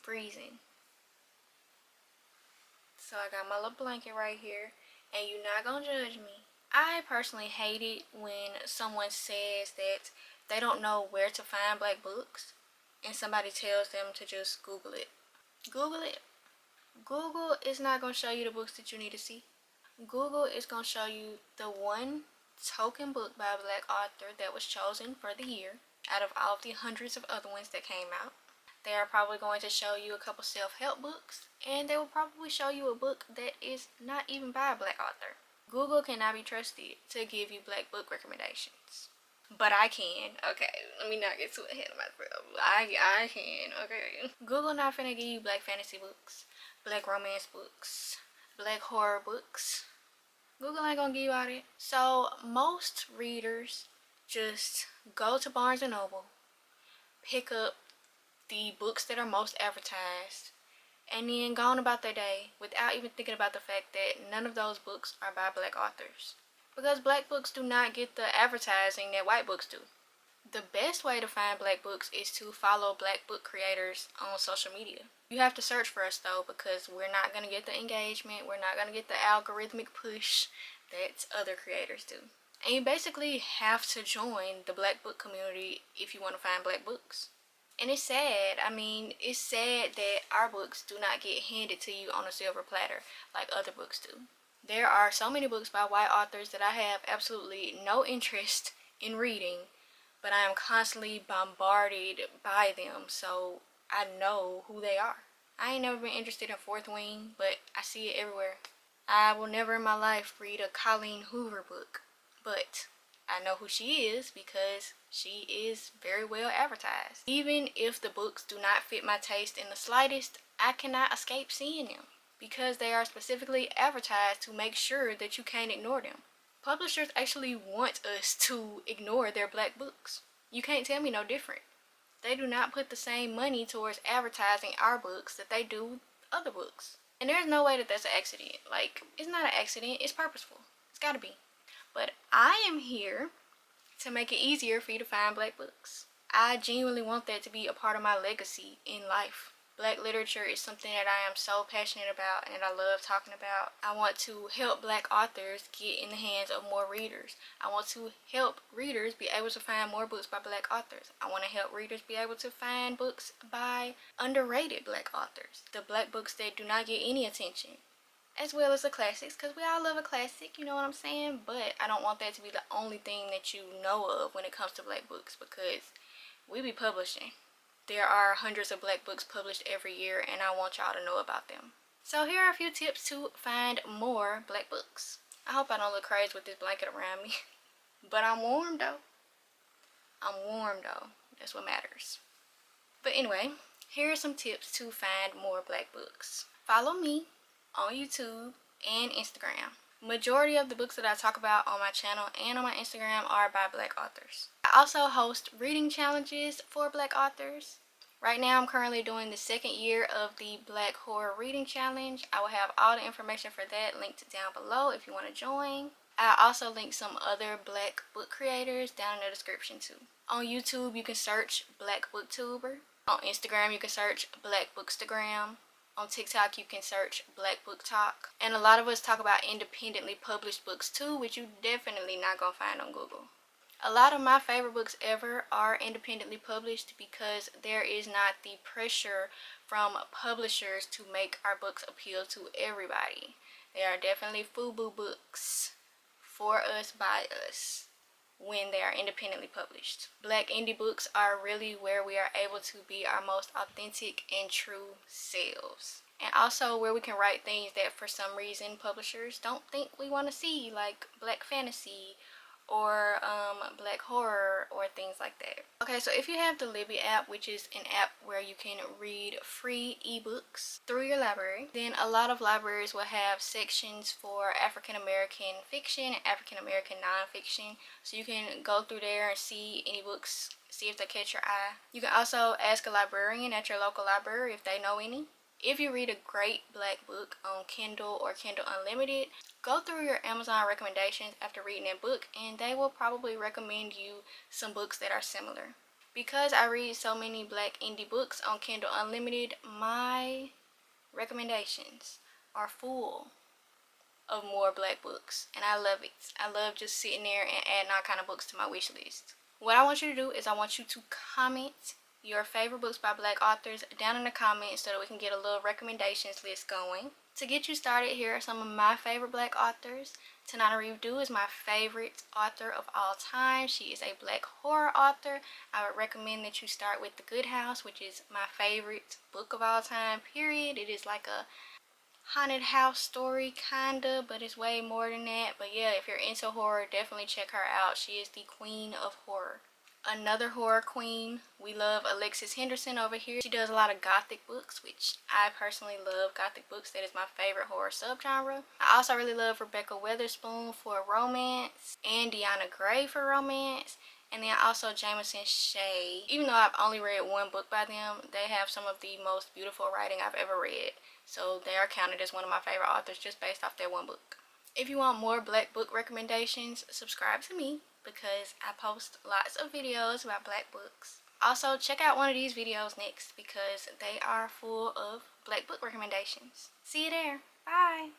freezing. So I got my little blanket right here, and you're not gonna judge me. I personally hate it when someone says that they don't know where to find black books and somebody tells them to just Google it. Google it. Google is not gonna show you the books that you need to see. Google is gonna show you the one token book by a black author that was chosen for the year out of all of the hundreds of other ones that came out. They are probably going to show you a couple self-help books, and they will probably show you a book that is not even by a black author. Google cannot be trusted to give you black book recommendations. But I can. Okay, let me not get too ahead of myself. I can, okay. Google not finna give you black fantasy books, black romance books, black horror books. Google ain't gonna give you all that. So most readers just go to Barnes & Noble, pick up the books that are most advertised, and then go on about their day without even thinking about the fact that none of those books are by black authors. Because black books do not get the advertising that white books do. The best way to find black books is to follow black book creators on social media. You have to search for us though, because we're not going to get the engagement, we're not going to get the algorithmic push that other creators do. And you basically have to join the black book community if you want to find black books. And it's sad. I mean, it's sad that our books do not get handed to you on a silver platter like other books do. There are so many books by white authors that I have absolutely no interest in reading, but I am constantly bombarded by them, so I know who they are. I ain't never been interested in Fourth Wing, but I see it everywhere. I will never in my life read a Colleen Hoover book, but I know who she is because she is very well advertised. Even if the books do not fit my taste in the slightest, I cannot escape seeing them because they are specifically advertised to make sure that you can't ignore them. Publishers actually want us to ignore their black books. You can't tell me no different. They do not put the same money towards advertising our books that they do other books. And there's no way that that's an accident. Like, it's not an accident, it's purposeful. It's gotta be. But I am here to make it easier for you to find black books. I genuinely want that to be a part of my legacy in life. Black literature is something that I am so passionate about and I love talking about. I want to help black authors get in the hands of more readers. I want to help readers be able to find more books by black authors. I want to help readers be able to find books by underrated black authors. The black books that do not get any attention, as well as the classics, because we all love a classic, you know what I'm saying? But I don't want that to be the only thing that you know of when it comes to black books, because we be publishing. There are hundreds of black books published every year, and I want y'all to know about them. So here are a few tips to find more black books. I hope I don't look crazy with this blanket around me. But I'm warm though. That's what matters. But anyway, here are some tips to find more black books. Follow me on YouTube and Instagram. Majority of the books that I talk about on my channel and on my Instagram are by black authors. I also host reading challenges for black authors. Right now I'm currently doing the second year of the Black Horror Reading Challenge. I will have all the information for that linked down below if you want to join. I also link some other black book creators down in the description too. On YouTube you can search Black Booktuber. On Instagram you can search Black Bookstagram. On TikTok you can search Black Book Talk. And a lot of us talk about independently published books too, which you definitely not gonna find on Google. A lot of my favorite books ever are independently published because there is not the pressure from publishers to make our books appeal to everybody. They are definitely FUBU books for us, by us, when they are independently published. Black indie books are really where we are able to be our most authentic and true selves. And also where we can write things that for some reason publishers don't think we want to see, like black fantasy or black horror or things like that. Okay, so if you have the Libby app, which is an app where you can read free ebooks through your library, then a lot of libraries will have sections for African American fiction and African American nonfiction, so you can go through there and see any books, see if they catch your eye. You can also ask a librarian at your local library if they know any. If you read a great black book on Kindle or Kindle Unlimited, go through your Amazon recommendations after reading that book and they will probably recommend you some books that are similar. Because I read so many black indie books on Kindle Unlimited, my recommendations are full of more black books, and I love it. I love just sitting there and adding all kind of books to my wish list. What I want you to do is I want you to comment your favorite books by black authors down in the comments so that we can get a little recommendations list going. To get you started, here are some of my favorite black authors. Tananarive Due is my favorite author of all time. She is a black horror author. I would recommend that you start with The Good House, which is my favorite book of all time, period. It is like a haunted house story kinda, but it's way more than that. But yeah, if you're into horror, definitely check her out. She is the queen of horror. Another horror queen, we love Alexis Henderson over here. She does a lot of gothic books, which I personally love gothic books. That is my favorite horror subgenre. I also really love Rebekah Weatherspoon for romance and Deanna Grey for romance. And then also Jameson Shea. Even though I've only read one book by them, they have some of the most beautiful writing I've ever read. So they are counted as one of my favorite authors just based off their one book. If you want more black book recommendations, subscribe to me because I post lots of videos about black books. Also, check out one of these videos next because they are full of black book recommendations. See you there. Bye.